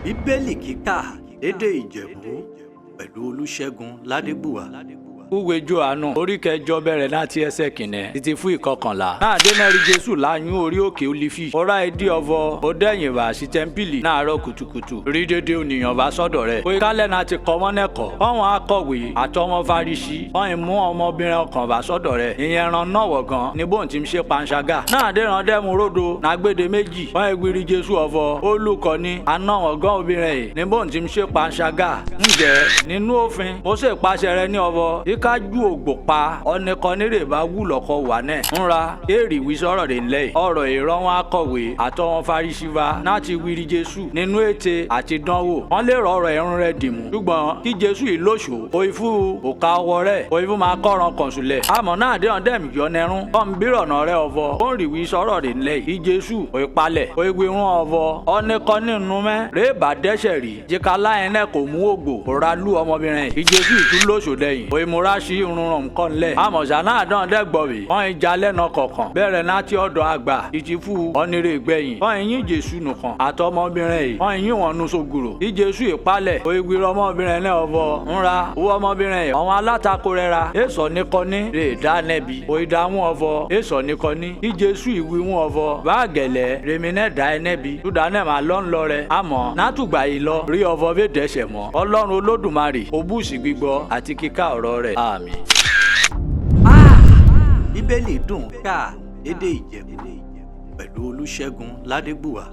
Bíbélì kíkà lédè Ìjẹ̀bú pẹ̀lú Olusegun Ladegbuwa. Uwe Jòhánù orí kẹjọ bẹ̀rẹ̀ láti ẹsẹ̀ kìnnẹ títí fún ìkọkànlá. Náà dénẹ́rì Jésù láyún orí òkè Olífì. Ó ra ìdí ọ̀vọ̀ ó dẹ̀yìn wá sí tẹ́ḿpìlì náàárọ̀ kùtùkùtù. Rí dédé ònìyàn bá sọ́dọ̀ rẹ̀. Ó kálẹ̀ náà ti kọ́ mọ́nẹ́kọ̀. Fọ́wọn akọ̀wé àtọmọ Farisí. Wọ́n mú ọmọbìnrin ọkàn bá sọ́dọ̀ rẹ̀. Ìyẹn ran náà wọ̀ gan ní bóun ti ń ṣe panṣágà. Náà déran dẹ́mu ródo nàgbèdè méjì. Wọ́n gbìrì Jésù ọ̀vọ̀ olùkọ́ni àná ọ̀gán obìnrin yìí ní bóun ti ń ṣe panṣágà. Ǹjẹ́ nínú òfin Mósè pàṣẹ rẹ̀ ní ọ̀vọ̀ kájú ògbò pa ọ̀nìkanírè bá wù lọ́kọ̀ wà náà ńra èrì wí sọ̀rọ̀ rẹ̀ ńlẹ̀ ọ̀rọ̀ ìrọ̀ wọn akọ̀wé àtọwọn Farisí wa láti wíri Jésù nínú ète àti dánwò wọn lè rọrọ̀ ẹ̀rún rẹ̀ dìmú ṣùgbọ́n kí Jésù yìí lóṣù òyìnfú òkà ọwọ́ rẹ̀ òyìnfú máa kọ́ran kọ̀ǹsùlẹ̀ àmọ́ náà dé ọ̀dẹ́m yọnẹrún kọ́m bírọ̀nà rẹ̀ ọ̀vọ̀ ó ń rí wí sọ̀rọ̀ rẹ̀ ńlẹ̀ kí Jésù òyìnpalẹ̀ òyìnwé wọn ọ̀vọ̀ ọ̀nìkanì nínú mẹ́ rèé bá dẹ́sẹ̀ rí jìkálá ẹ̀ náà kò mú ògbò òra lù ọmọbìnrin kí Jésù ìtú lóṣù lẹ́yìn òyìnmúra sí irun nǹkan lẹ̀. Àmọ̀ṣà náà dán dẹ́gbọ̀wé. Wọ́n ń ja lẹ́nà kọ̀ọ̀kan. Bẹ̀rẹ̀ láti ọ̀dọ̀ àgbà títí fún ọ̀nìrè gbẹ̀yìn. Wọ́n ń yín Jésù nìkan. Àtọmọbìnrin yìí. Wọ́n ń yín wọn nu sogoro. Bí Jésù ìpalẹ̀. Òyìnbí ọmọbìnrin náà ọ̀vọ̀. Ńra owó ọmọbìnrin yìí. Àwọn alátakò rẹ̀ ra. Èso nìkọ́ni rè dá nẹ́bi. Òyìndáhùn ọ̀vọ̀. Èso nìkọ́ni. Bí Jésù ìwíhùn ọ̀vọ̀. Báàgẹ̀lẹ̀ rèmínẹ́ dá ẹ nẹ́bi. Túdánẹ̀ máa lọ́ ń lọ rẹ̀. Àmọ́ nátùgbà yìí lọ rí ọ̀vọ̀ bí dẹ́ṣẹ̀ mọ́. Ọlọ́run Olódùmarè òbúùsì gbígbọ́ àti kíkà ọ̀rọ̀ rẹ̀. Àmín. Bíbélì dùn ká lédè Ìjẹ̀bú pẹ̀lú Olusegun Ladegbuwa.